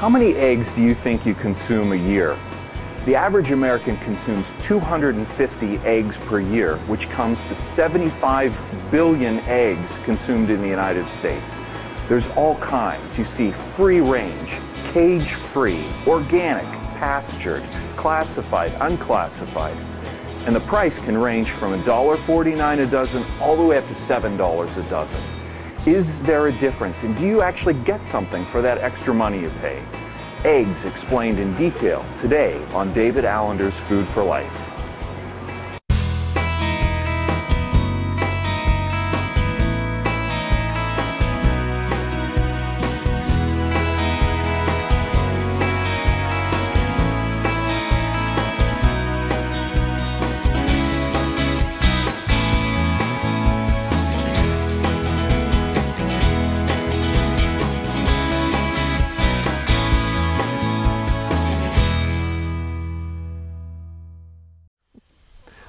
How many eggs do you think you consume a year? The average American consumes 250 eggs per year, which comes to 75 billion eggs consumed in the United States. There's all kinds. You see free range, cage-free, organic, pastured, classified, unclassified. And the price can range from $1.49 a dozen all the way up to $7 a dozen. Is there a difference, and do you actually get something for that extra money you pay? Eggs explained in detail today on David Allinder's Food for Life.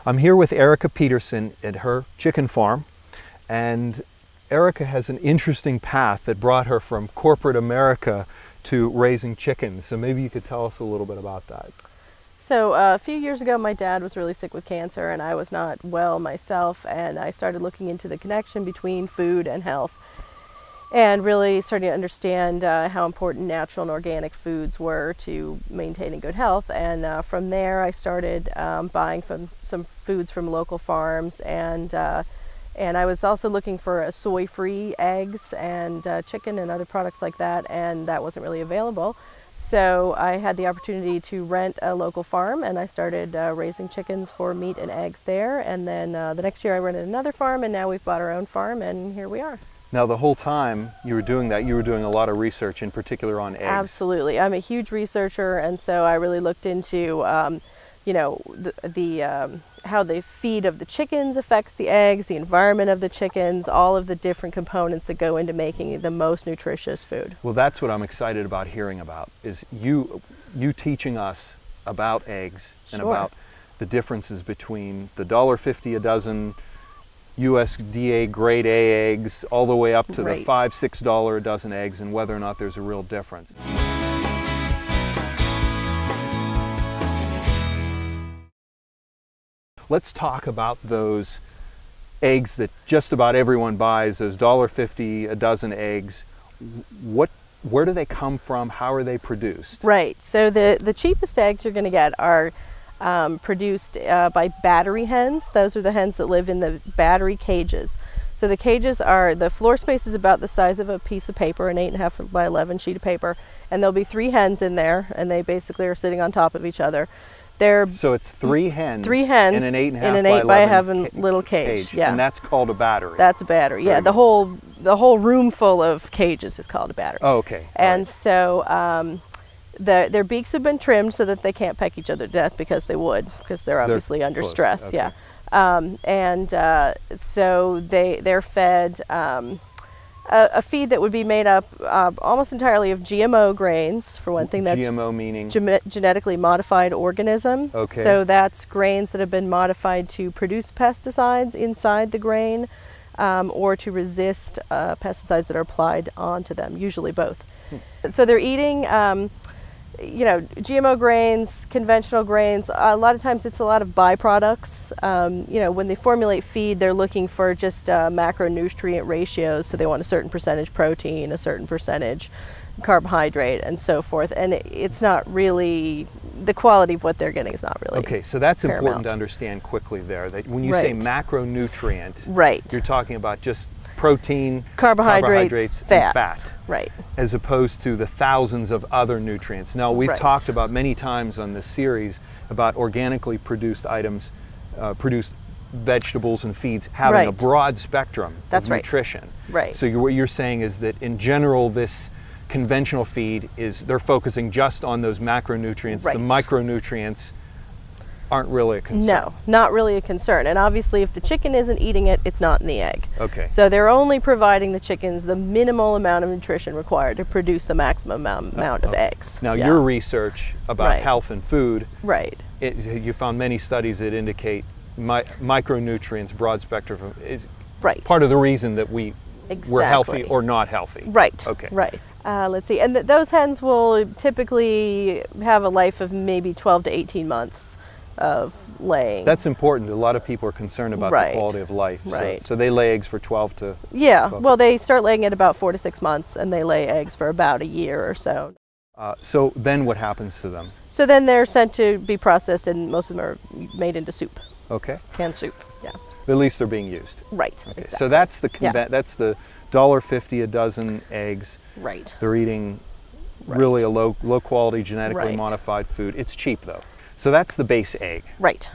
I'm here with Erika Peterson at her chicken farm, and Erika has an interesting path that brought her from corporate America to raising chickens. So maybe you could tell us a little bit about that. So a few years ago, my dad was really sick with cancer, and I was not well myself, and I started looking into the connection between food and health, and really starting to understand how important natural and organic foods were to maintaining good health. And from there, I started buying some foods from local farms, and I was also looking for soy-free eggs and chicken and other products like that, and that wasn't really available. So I had the opportunity to rent a local farm, and I started raising chickens for meat and eggs there. And then the next year I rented another farm, and now we've bought our own farm, and here we are. Now, the whole time you were doing that, you were doing a lot of research, in particular on eggs. Absolutely. I'm a huge researcher, and so I really looked into, you know, how the feed of the chickens affects the eggs, the environment of the chickens, all of the different components that go into making the most nutritious food. Well, that's what I'm excited about hearing about, is you teaching us about eggs and Sure. about the differences between the $1.50 a dozen USDA grade A eggs all the way up to the $5, $6 a dozen eggs, and whether or not there's a real difference. Let's talk about those eggs that just about everyone buys, those $1.50 a dozen eggs. Where do they come from? How are they produced? Right. So the cheapest eggs you're going to get are produced by battery hens. Those are the hens that live in the battery cages. So the cages the floor space is about the size of a piece of paper, an 8.5 by 11 sheet of paper, and there'll be 3 hens in there, and they basically are sitting on top of each other. So it's 3 hens in an 8.5 by 11 little cage. Yeah. And that's called a battery. That's a battery. Yeah. The whole room full of cages is called a battery. Oh, okay. And so their beaks have been trimmed so that they can't peck each other to death, because they're obviously under stress. Okay. Yeah. So they're fed a feed that would be made up almost entirely of GMO grains, for one thing. That's GMO meaning? Genetically modified organism. Okay. So that's grains that have been modified to produce pesticides inside the grain, or to resist pesticides that are applied onto them, usually both. So they're eating you know, GMO grains, conventional grains. A lot of times it's a lot of byproducts. You know, when they formulate feed, they're looking for just macronutrient ratios. So they want a certain percentage protein, a certain percentage carbohydrate, and so forth. And it's not really, the quality of what they're getting is not really Okay, so that's paramount. important to understand quickly there, that when you say macronutrient, you're talking about just protein, carbohydrates fats, and fat. Right. As opposed to the thousands of other nutrients. Now, we've talked about many times on this series about organically produced items, produced vegetables and feeds having a broad spectrum of nutrition. Right. So what you're saying is that in general, this conventional feed they're focusing just on those macronutrients. The micronutrients aren't really a concern. No, not really a concern. And obviously if the chicken isn't eating it, it's not in the egg. Okay. So they're only providing the chickens the minimal amount of nutrition required to produce the maximum amount of eggs. Now your research about health and food, you found many studies that indicate micronutrients, broad spectrum, is part of the reason that we're healthy or not healthy. Right. Okay. Right. Let's see, and those hens will typically have a life of maybe 12 to 18 months of laying. That's important. A lot of people are concerned about Right. the quality of life. Right. So they lay eggs for 12 to... Yeah, 12 well, they start laying at about 4 to 6 months, and they lay eggs for about a year or so. So then what happens to them? So then they're sent to be processed, and most of them are made into soup, Okay. canned soup. Yeah, At least they're being used. right. Okay. Exactly. So that's the Yeah. that's the $1.50 a dozen eggs. Right. They're eating Right. really a low quality genetically Right. modified food. It's cheap though. So that's the base egg. Right.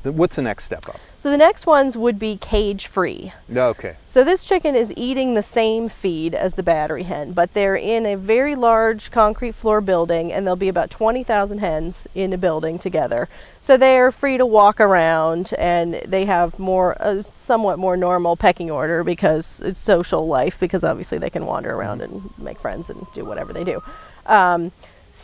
What's the next step up? So the next ones would be cage-free. Okay. So this chicken is eating the same feed as the battery hen, but they're in a very large concrete floor building, and there'll be about 20,000 hens in a building together. So they're free to walk around, and they have a somewhat more normal pecking order because it's social life, because obviously they can wander around and make friends and do whatever they do.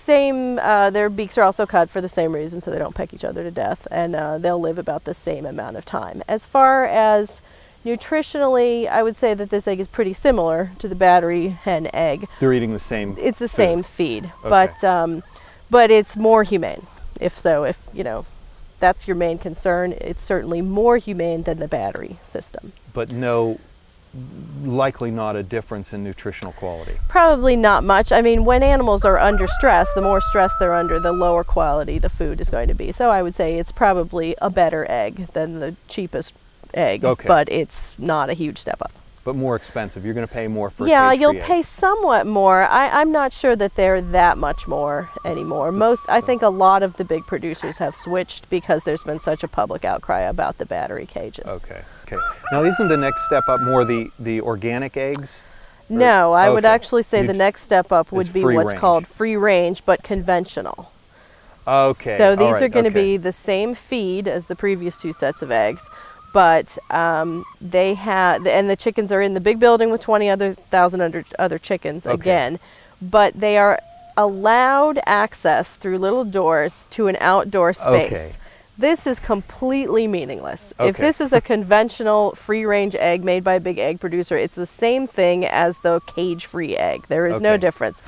Their beaks are also cut for the same reason, so they don't peck each other to death, and they'll live about the same amount of time. As far as nutritionally, I would say that this egg is pretty similar to the battery hen egg. They're eating the same. It's the food. same feed, Okay. but it's more humane. If that's your main concern, it's certainly more humane than the battery system. But likely not a difference in nutritional quality. Probably not much. I mean, when animals are under stress, the more stress they're under, the lower quality the food is going to be. So I would say it's probably a better egg than the cheapest egg, Okay. but it's not a huge step up. But more expensive. You're going to pay more for Yeah, a cage-free you'll egg. pay somewhat more. I'm not sure that they're that much more anymore. I think a lot of the big producers have switched because there's been such a public outcry about the battery cages. Okay. Now, isn't the next step up more the organic eggs? No, I would Okay. actually say the next step up would Is be free what's range. called free range, but conventional. Okay. So these all right, are going to okay. be the same feed as the previous two sets of eggs, but the chickens are in the big building with 20,000 other chickens Okay. again, but they are allowed access through little doors to an outdoor space. Okay. This is completely meaningless. If Okay. this is a conventional free-range egg made by a big egg producer, it's the same thing as the cage-free egg. There is no Okay. difference.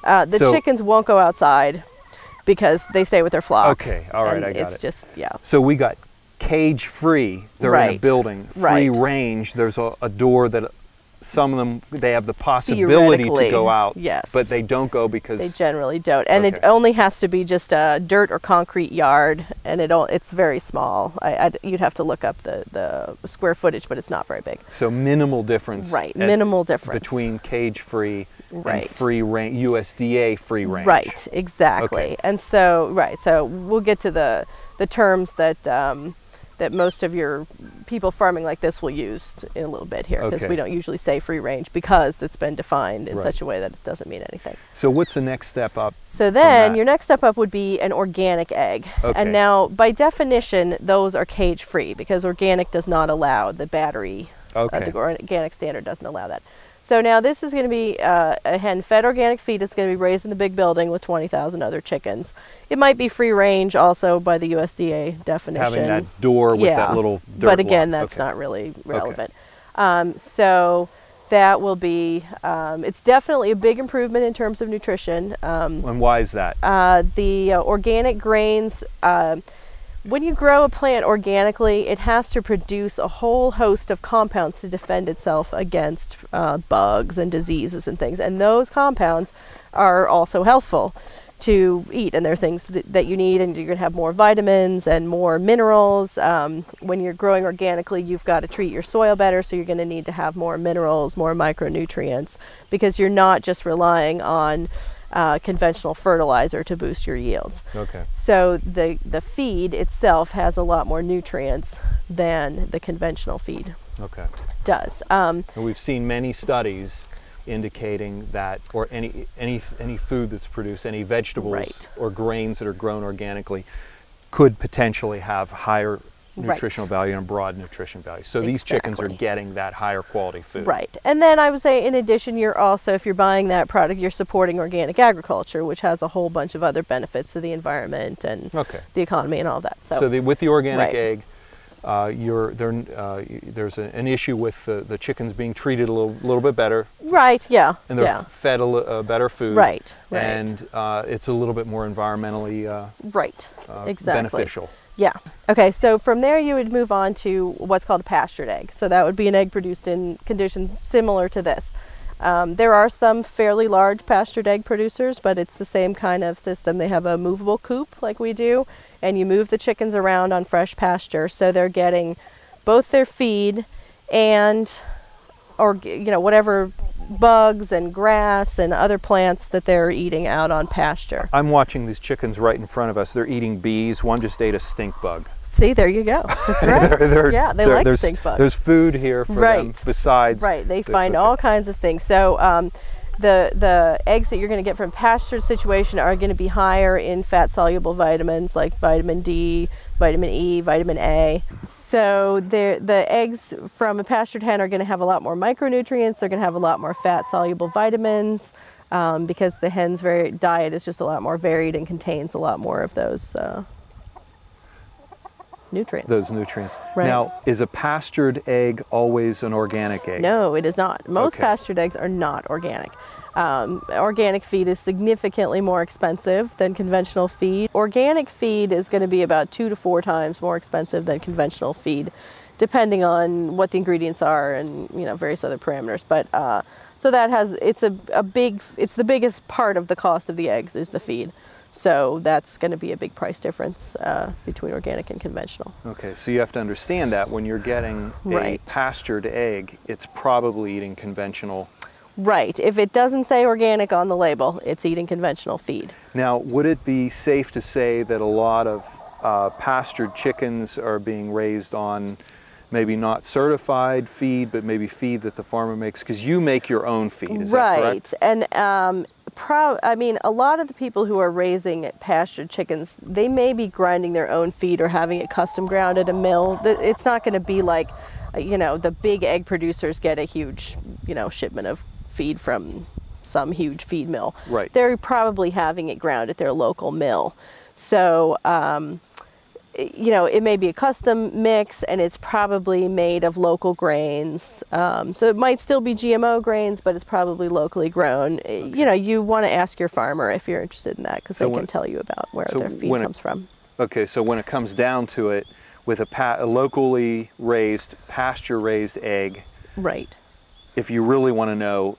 The So- chickens won't go outside because they stay with their flock. Okay, all right, and I got it's it. just, yeah. So we got cage-free. They're in a Right. building. Free Right. range. There's a door that some of them, they have the possibility to Theoretically, go out, yes. but they don't go because... They generally don't, and it Okay. only has to be just a dirt or concrete yard, and it's very small. You'd have to look up the square footage, but it's not very big. So minimal difference. Right, minimal difference. Between cage-free Right. and free range, USDA free range. Right, exactly. Okay. And so we'll get to the terms that most of your people farming like this will use in a little bit here, because Okay. we don't usually say free range because it's been defined in Right. such a way that it doesn't mean anything. So what's the next step up? So then that? your next step up would be an organic egg. Okay. And now by definition, those are cage free because organic does not allow the battery. Okay. The organic standard doesn't allow that. So now this is going to be a hen fed organic feed. It's going to be raised in the big building with 20,000 other chickens. It might be free range also by the USDA definition. Having that door with that little dirt But again, wall. that's Okay. not really relevant. So that will be, it's definitely a big improvement in terms of nutrition. And why is that? The organic grains, when you grow a plant organically, it has to produce a whole host of compounds to defend itself against bugs and diseases and things. And those compounds are also healthful to eat, and they're things that you need, and you're going to have more vitamins and more minerals. When you're growing organically, you've got to treat your soil better, so you're going to need to have more minerals, more micronutrients, because you're not just relying on conventional fertilizer to boost your yields. Okay. So the feed itself has a lot more nutrients than the conventional feed Okay. does. And we've seen many studies indicating that, or any food that's produced, any vegetables Right. or grains that are grown organically, could potentially have higher nutritional value and a broad nutrition value. So these chickens are Exactly. getting that higher quality food. Right. And then I would say, in addition, you're also, if you're buying that product, you're supporting organic agriculture, which has a whole bunch of other benefits to the environment and Okay. the economy and all that. So with the organic Right. egg, there's an issue with the chickens being treated a little bit better. Right. Yeah. And they're fed better food. Right. Right. And it's a little bit more environmentally exactly. beneficial. Yeah. Okay, so from there you would move on to what's called a pastured egg. So that would be an egg produced in conditions similar to this. There are some fairly large pastured egg producers, but it's the same kind of system. They have a movable coop like we do, and you move the chickens around on fresh pasture, so they're getting both their feed and, or whatever bugs and grass and other plants that they're eating out on pasture. I'm watching these chickens right in front of us. They're eating bees. One just ate a stink bug. See, there you go. That's right. Yeah, they like stink bugs. There's food here for them besides. Right, they find all kinds of things. So the eggs that you're going to get from pastured situation are going to be higher in fat-soluble vitamins like vitamin D, vitamin E, vitamin A. So the eggs from a pastured hen are going to have a lot more micronutrients. They're going to have a lot more fat-soluble vitamins because the hen's diet is just a lot more varied and contains a lot more of those nutrients. Right. Now, is a pastured egg always an organic egg? No, it is not. Most pastured eggs are not organic. Organic feed is significantly more expensive than conventional feed. Organic feed is going to be about 2 to 4 times more expensive than conventional feed, depending on what the ingredients are and various other parameters. But so that it's the biggest part of the cost of the eggs is the feed. So that's going to be a big price difference between organic and conventional. Okay, so you have to understand that when you're getting a pastured egg, it's probably eating conventional. Right. If it doesn't say organic on the label, it's eating conventional feed. Now, would it be safe to say that a lot of pastured chickens are being raised on maybe not certified feed, but maybe feed that the farmer makes? Because you make your own feed, is that correct? And a lot of the people who are raising pastured chickens, they may be grinding their own feed or having it custom ground at a mill. It's not going to be like, the big egg producers get a huge, shipment of feed from some huge feed mill. Right. They're probably having it ground at their local mill. So, it may be a custom mix, and it's probably made of local grains. So it might still be GMO grains, but it's probably locally grown. Okay. You want to ask your farmer if you're interested in that, because they can tell you about where their feed comes from. Okay, so when it comes down to it, with a locally raised, pasture-raised egg, right? If you really want to know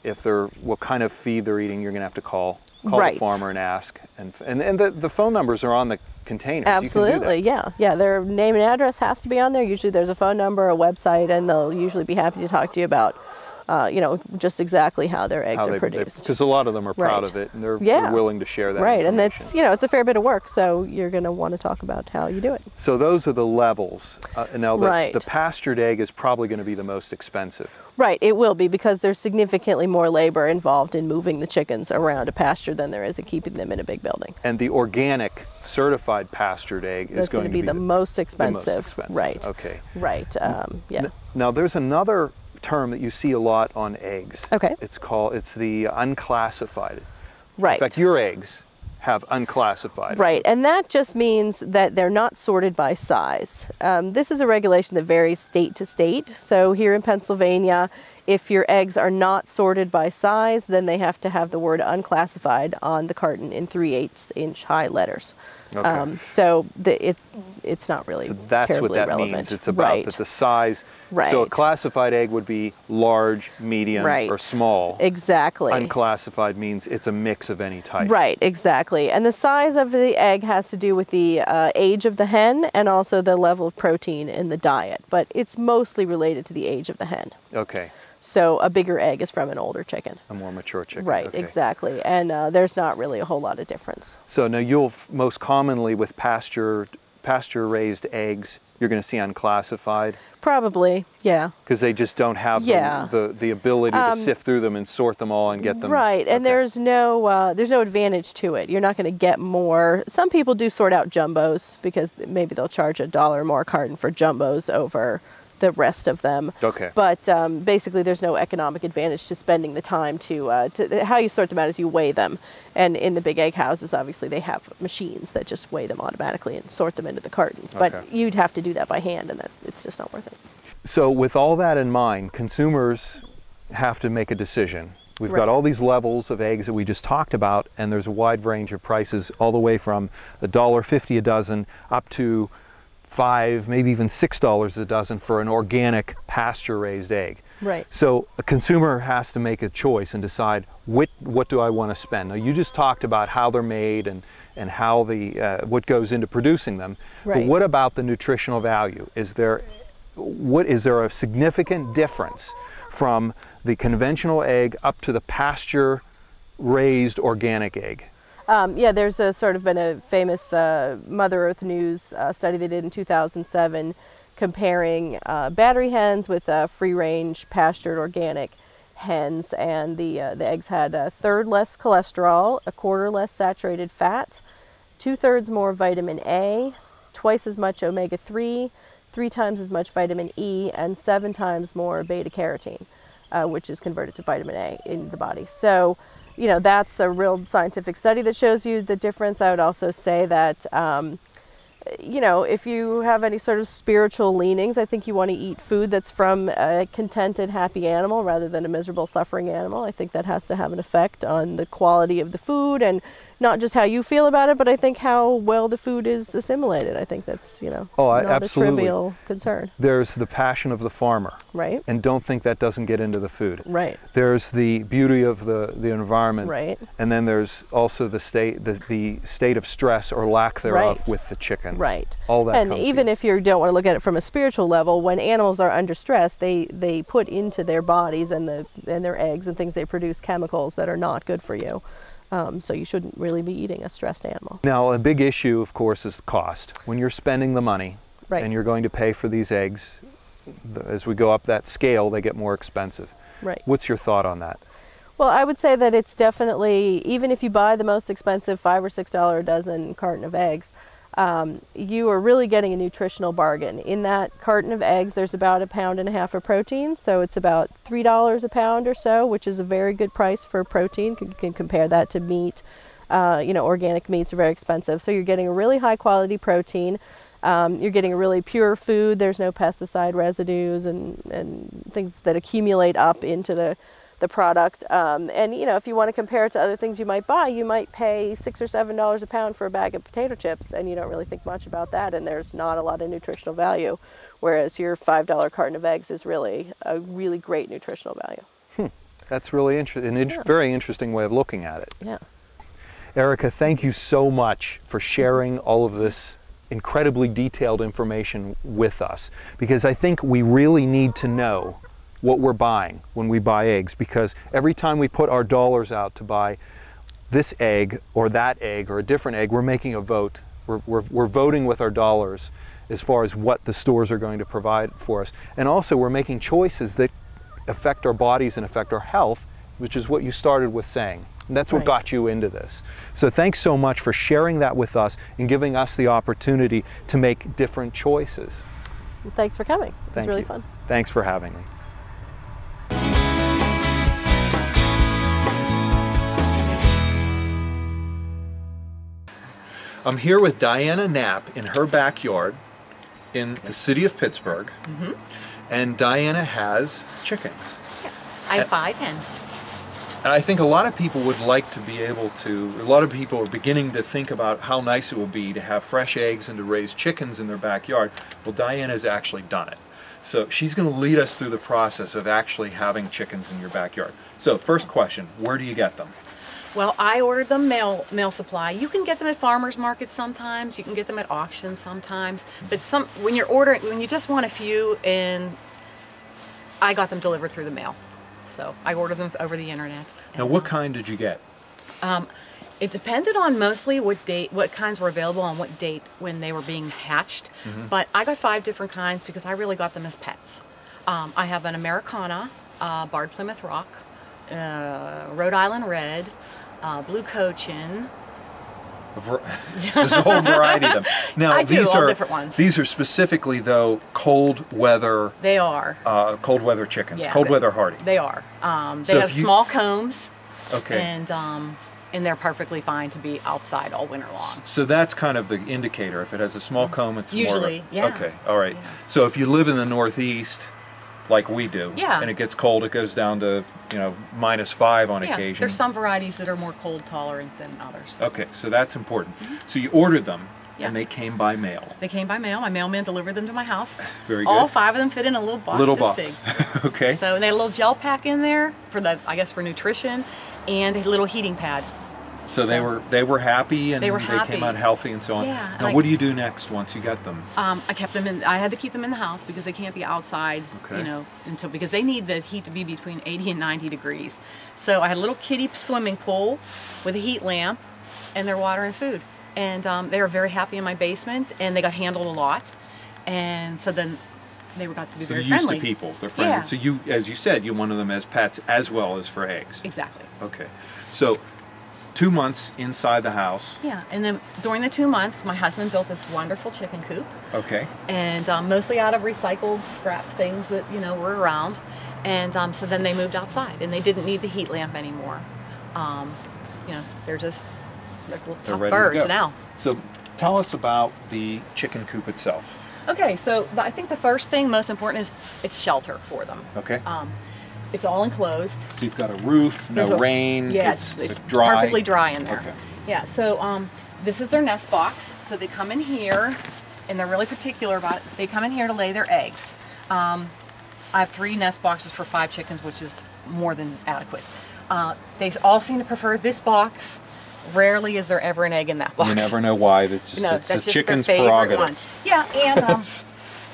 what kind of feed they're eating, you're going to have to call the farmer and ask. And the phone numbers are on the containers. Absolutely, you can do that. Yeah. Their name and address has to be on there. Usually there's a phone number, a website, and they'll usually be happy to talk to you about, just exactly how their eggs are produced. Because a lot of them are proud of it, and they're willing to share that information. And that's, it's a fair bit of work, so you're going to want to talk about how you do it. So those are the levels. Now, the pastured egg is probably going to be the most expensive. Right, it will be, because there's significantly more labor involved in moving the chickens around a pasture than there is in keeping them in a big building. And the organic certified pastured egg is going to be the most expensive. Right. Okay. Right. Yeah. Now, there's another term that you see a lot on eggs. Okay. It's the unclassified. Right. In fact, your eggs have unclassified. Right, and that just means that they're not sorted by size. This is a regulation that varies state to state. So here in Pennsylvania, if your eggs are not sorted by size, then they have to have the word unclassified on the carton in 3/8-inch high letters. Okay. So it's not really terribly relevant. That's what that means. It's about the size. Right. So a classified egg would be large, medium, or small. Exactly. Unclassified means it's a mix of any type. Right, exactly. And the size of the egg has to do with the age of the hen and also the level of protein in the diet. But it's mostly related to the age of the hen. Okay. So a bigger egg is from an older chicken. A more mature chicken. Right, exactly. And there's not really a whole lot of difference. So now you'll most commonly with pasture-raised eggs, you're going to see unclassified? Probably, yeah. Because they just don't have the ability to sift through them and sort them all and get them. Right, and there's no advantage to it. You're not going to get more. Some people do sort out jumbos because maybe they'll charge $1 more a carton for jumbos over the rest of them. Okay. But basically, there's no economic advantage to spending the time to how you sort them out is you weigh them. And in the big egg houses, obviously, they have machines that just weigh them automatically and sort them into the cartons. Okay. But you'd have to do that by hand, and it's just not worth it. So with all that in mind, consumers have to make a decision. We've Right. got all these levels of eggs that we just talked about, and there's a wide range of prices all the way from $1.50 a dozen up to $5, maybe even $6 a dozen for an organic pasture-raised egg. Right. So a consumer has to make a choice and decide what do I want to spend. Now you just talked about how they're made and how what goes into producing them. Right. But what about the nutritional value? Is there a significant difference from the conventional egg up to the pasture-raised organic egg? Yeah, there's been a famous Mother Earth News study they did in 2007 comparing battery hens with free-range pastured organic hens, and the eggs had a third less cholesterol, a quarter less saturated fat, 2/3 more vitamin A, twice as much omega-3, 3 times as much vitamin E, and 7 times more beta-carotene, which is converted to vitamin A in the body. So, you know, that's a real scientific study that shows you the difference. I would also say that, you know, if you have any sort of spiritual leanings, I think you want to eat food that's from a contented, happy animal rather than a miserable, suffering animal. I think that has to have an effect on the quality of the food, and not just how you feel about it, but I think how well the food is assimilated. I think that's, you know, not absolutely. a trivial concern. There's the passion of the farmer. Right. And don't think that doesn't get into the food. Right. There's the beauty of the environment. Right. And then there's also the state of stress or lack thereof Right. with the chickens. Right. All that And comes even in. if you don't want to look at it from a spiritual level, when animals are under stress, they put into their bodies and their eggs and things they produce chemicals that are not good for you. So you shouldn't really be eating a stressed animal. Now, a big issue, of course, is cost. When you're spending the money Right. and you're going to pay for these eggs, as we go up that scale, they get more expensive. Right. What's your thought on that? Well, I would say that it's definitely, even if you buy the most expensive $5 or $6 a dozen carton of eggs, you are really getting a nutritional bargain. In that carton of eggs, there's about 1.5 pounds of protein, so it's about $3 a pound or so, which is a very good price for protein. You can compare that to meat. You know, organic meats are very expensive, so you're getting a really high quality protein. You're getting a really pure food. There's no pesticide residues and things that accumulate up into the product. And you know, if you want to compare it to other things you might buy, you might pay $6 or $7 a pound for a bag of potato chips, and you don't really think much about that, and there's not a lot of nutritional value. Whereas your $5 carton of eggs is really a really great nutritional value. That's really interesting, very interesting way of looking at it. Yeah. Erika, thank you so much for sharing all of this incredibly detailed information with us, because I think we really need to know what we're buying when we buy eggs, because every time we put our dollars out to buy this egg or that egg or a different egg, we're making a vote. We're voting with our dollars as far as what the stores are going to provide for us. And also we're making choices that affect our bodies and affect our health, which is what you started with saying. And that's what Right. got you into this. So thanks so much for sharing that with us and giving us the opportunity to make different choices. Well, thanks for coming. It was really fun. Thanks for having me. I'm here with Dianna Knapp in her backyard in the city of Pittsburgh. And Dianna has chickens. I have 5 hens. And I think a lot of people would like to be able to, a lot of people are beginning to think about how nice it will be to have fresh eggs and to raise chickens in their backyard. Well, Dianna's actually done it. So she's going to lead us through the process of actually having chickens in your backyard. So first question, where do you get them? Well, I ordered them mail supply. You can get them at farmers markets sometimes. You can get them at auctions sometimes. But when you're ordering, when you just want a few, and I got them delivered through the mail. So I ordered them over the internet. Now, what kind did you get? It depended on mostly what kinds were available on what date when they were being hatched. But I got 5 different kinds because I really got them as pets. I have an Americana, Barred Plymouth Rock, Rhode Island Red, Blue Cochin, There's a whole variety of them. Now, I do, these all are different ones. These are specifically, though, cold weather. They are. Cold weather chickens. Yeah, cold weather hardy. They are. They So have if you- small combs. Okay. And they're perfectly fine to be outside all winter long. So that's kind of the indicator. If it has a small comb, it's Usually, more. yeah. Okay. All right. Yeah. So if you live in the Northeast, like we do, Yeah. and it gets cold, it goes down to -5 on Yeah, occasion. there's some varieties that are more cold tolerant than others. Okay, so that's important. So you ordered them, Yeah. and they came by mail. They came by mail. My mailman delivered them to my house. Very All good. 5 of them fit in a little box Little this box. big. Okay. So they had a little gel pack in there for for nutrition, and a little heating pad. So they were happy, and They were came happy. out healthy and so on. Yeah, and Now, what do you do next once you get them? I kept them in. I had to keep them in the house because they can't be outside. Okay. Because they need the heat to be between 80 and 90 degrees. So I had a little kiddie swimming pool with a heat lamp, and their water and food. And they were very happy in my basement, and they got handled a lot. And so then they got to be So very they're used friendly. to people. They're friendly. Yeah. So you, as you said, you wanted them as pets as well as for eggs. Exactly. Okay. So 2 months inside the house. Yeah, and then during the 2 months, my husband built this wonderful chicken coop, Okay. and mostly out of recycled scrap things that were around. And so then they moved outside, and they didn't need the heat lamp anymore. They're just little They're tough ready birds to go. now. So tell us about the chicken coop itself. Okay, so I think the first thing, most important, is it's shelter for them. Okay. It's all enclosed. So you've got a roof, There's no a- rain. Yeah, it's dry. perfectly dry in there. Okay. Yeah, so this is their nest box. So they come in here, and they're really particular about it. They come in here to lay their eggs. I have 3 nest boxes for 5 chickens, which is more than adequate. They all seem to prefer this box. Rarely is there ever an egg in that box. You never know why. It's just, No, it's that's the just chicken's their favorite prerogative. one. Yeah, and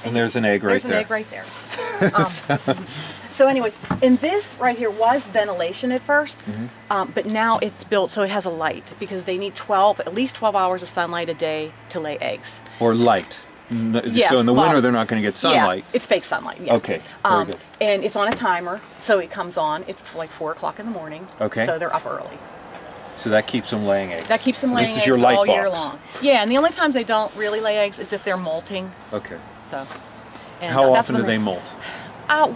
And there's an egg right there's there. an egg right there. So anyways, and this right here was ventilation at first, but now it's built so it has a light because they need at least 12 hours of sunlight a day to lay eggs. Or light. Yes, So in the well, winter they're not going to get sunlight. Yeah, it's fake sunlight. Yeah. Okay, very good. And it's on a timer, so it comes on. It's like 4 o'clock in the morning. Okay. So they're up early. So that keeps them laying eggs. That keeps them So laying this eggs is your light all box. year long. Yeah, and the only times they don't really lay eggs is if they're molting. Okay. So. And How that's often when do they molt?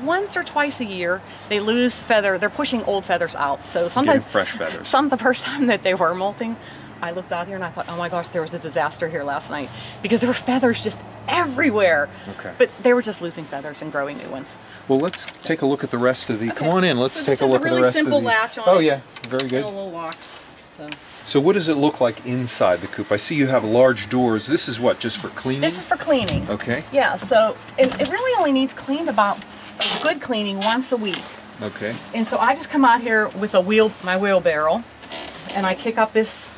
Once or twice a year, they lose feather. They're pushing old feathers out. So sometimes Getting fresh feathers. The first time that they were molting, I looked out here and I thought, oh my gosh, there was a disaster here last night because there were feathers just everywhere. Okay. But they were just losing feathers and growing new ones. Well, let's take a look at the rest of the. Come on in. Let's So take this a look is at the rest of the. a really simple latch on Oh it. yeah, very good. A little locked. So So what does it look like inside the coop? I see you have large doors. This is what, just for cleaning? this is for cleaning. Okay. Yeah. So it really only needs cleaned about good cleaning once a week. Okay. And so I just come out here with my wheelbarrow, and I kick up this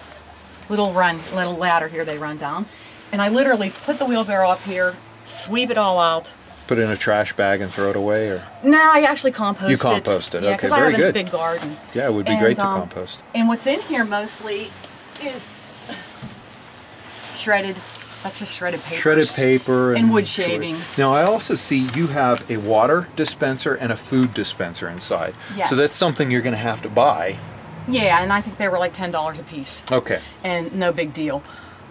little ladder here they run down, and I literally put the wheelbarrow up here, sweep it all out. Put it in a trash bag and throw it away, or? No, I actually compost it. You compost it, Yeah, okay, because very I have good. a big garden. Yeah, it would be great to compost. And what's in here mostly is that's just shredded paper. Shredded paper and wood shavings. Now I also see you have a water dispenser and a food dispenser inside. Yes. So that's something you're going to have to buy. Yeah, and I think they were like $10 a piece. Okay. And no big deal.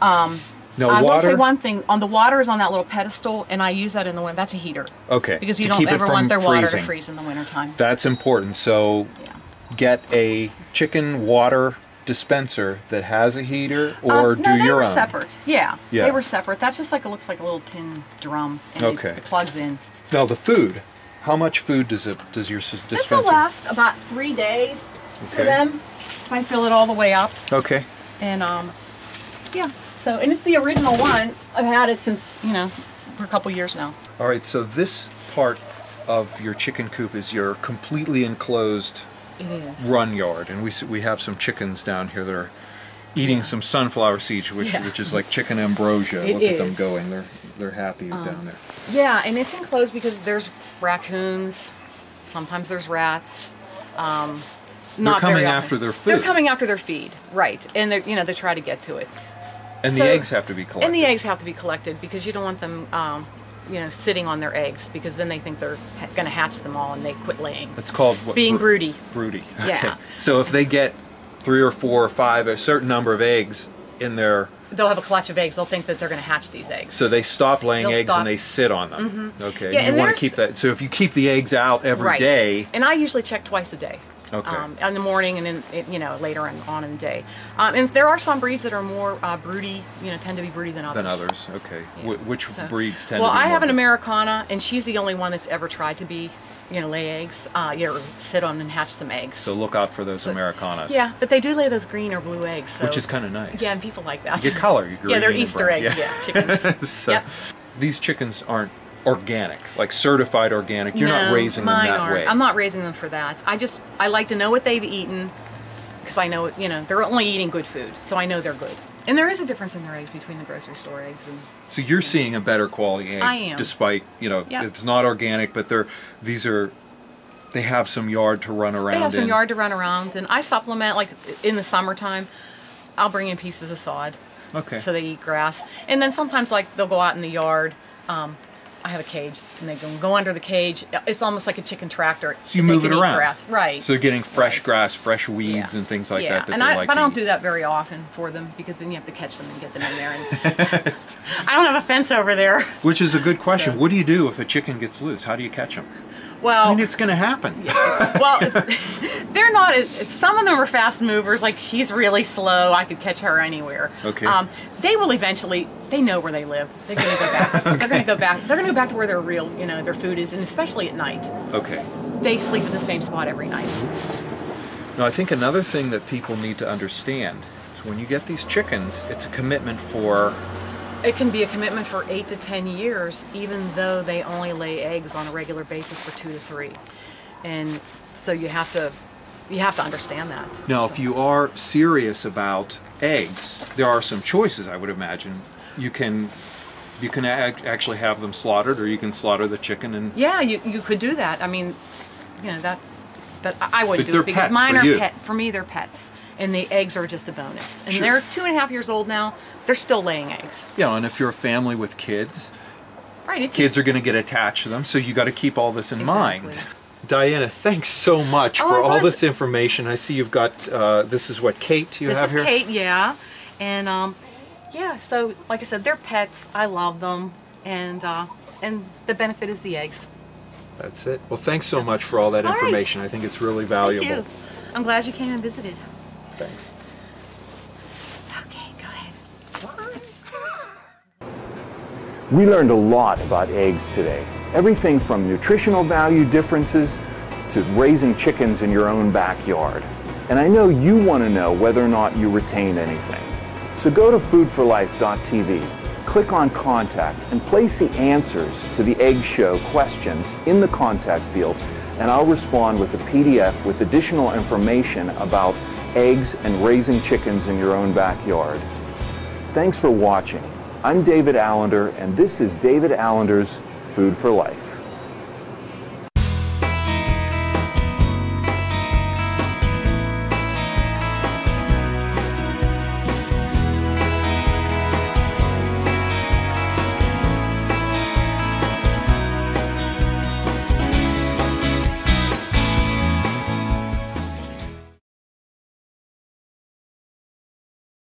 Now I will water. say one thing. On the water is on that little pedestal, and I use that in the winter. That's a heater. Okay. Because you to don't keep it ever from want their water freezing. to freeze in the wintertime. That's important. So Yeah. get a chicken water dispenser that has a heater, or do no, they your were own. separate. Yeah, Yeah. they were separate. That's just like it looks like a little tin drum, and Okay. it plugs in. Now the food. How much food does your dispenser? This will last about 3 days for Okay. them if I fill it all the way up. Okay. And yeah. So, and it's the original one. I've had it since for a couple years now. All right. So this part of your chicken coop is your completely enclosed It is. run yard, and we have some chickens down here that are eating some sunflower seeds, which Yeah. which is like chicken ambrosia. It Look at them is. going. They're happy down there. Yeah, and it's enclosed because there's raccoons. Sometimes there's rats. They're coming very often. after their food. They're coming after their feed, right? And they try to get to it. And So- the eggs have to be collected. And the eggs have to be collected because you don't want them, sitting on their eggs because then they think they're going to hatch them all and they quit laying. It's called what? Being broody. Broody. Yeah. Okay. So if they get 3 or 4 or 5, a certain number of eggs, in their... They'll have a clutch of eggs. They'll think that they're going to hatch these eggs. So they stop laying They'll eggs stop. and they sit on them. Okay. Yeah, and and you want to there's- keep that. So if you keep the eggs out every day. And I usually check twice a day. Okay. In the morning and then, you know, later on in the day. And there are some breeds that are more broody, you know, tend to be broody than others. Okay. Yeah. Which So- breeds tend well, to be I have more- an Americana, and she's the only one that's ever tried to be, you know, lay eggs, or sit on and hatch some eggs. So look out for those Americanas. Yeah, but they do lay those green or blue eggs. So. Which is kind of nice. Yeah, and people like that. You get color. You Yeah, they're green and Easter brown. eggs. Yeah, chickens. So Yep. these chickens aren't organic, like certified organic. You're not No, raising them mine that aren't. way. I'm not raising them for that. I like to know what they've eaten, because I know, you know, they're only eating good food, so I know they're good. And there is a difference in their eggs between the grocery store eggs and... So you're seeing a better quality egg. I am. Despite, you know, Yep. it's not organic, but they have some yard to run around in. They have some yard to run around, and I supplement, like in the summertime, I'll bring in pieces of sod. Okay. So they eat grass. And then sometimes, like, they'll go out in the yard. I have a cage, and they go under the cage. It's almost like a chicken tractor. So you and they move it can eat around. Don't Right. So they're getting fresh Right. grass, fresh weeds, and things like that and they like but I to don't eat. do that very often for them, because then you have to catch them and get them in there. And I don't have a fence over there. Which is a good question. So- What do you do if a chicken gets loose? How do you catch them? Well, I mean, it's going to happen. well, they're not. Some of them are fast movers. Like, she's really slow. I could catch her anywhere. Okay. They will eventually. They know where they live. They're going to go back. They're going to go back. They're going to go back to where their real, you know, their food is, and especially at night. Okay. They sleep in the same spot every night. Now, I think another thing that people need to understand is when you get these chickens, it's a commitment for... It can be a commitment for 8 to 10 years, even though they only lay eggs on a regular basis for 2 to 3. And so you have to understand that. Now, So- if you are serious about eggs, there are some choices, I would imagine. You can actually have them slaughtered, or you can slaughter the chicken and... Yeah, you could do that. I mean, you know, that, but I wouldn't But do they're it, because pets mine for are you. for me, they're pets. And the eggs are just a bonus. And Sure. they're 2.5 years old now. They're still laying eggs. Yeah, and if you're a family with kids, Right. It's kids are going to get attached to them, so you got to keep all this in mind. Exactly. Diana, thanks so much Oh, for my all gosh. this information. I see you've got, this is what, Kate you This have is here? Kate, yeah. And yeah, so like I said, they're pets. I love them. And the benefit is the eggs. That's it. Well, thanks so much for all that All right. information. I think it's really valuable. Thank you. I'm glad you came and visited. Thanks. Okay, go ahead. We learned a lot about eggs today. Everything from nutritional value differences to raising chickens in your own backyard. And I know you want to know whether or not you retain anything. So go to foodforlife.tv, click on Contact, and place the answers to the Egg Show questions in the contact field, and I'll respond with a PDF with additional information about eggs and raising chickens in your own backyard. Thanks for watching. I'm David Allinder, and this is David Allinder's Food for Life.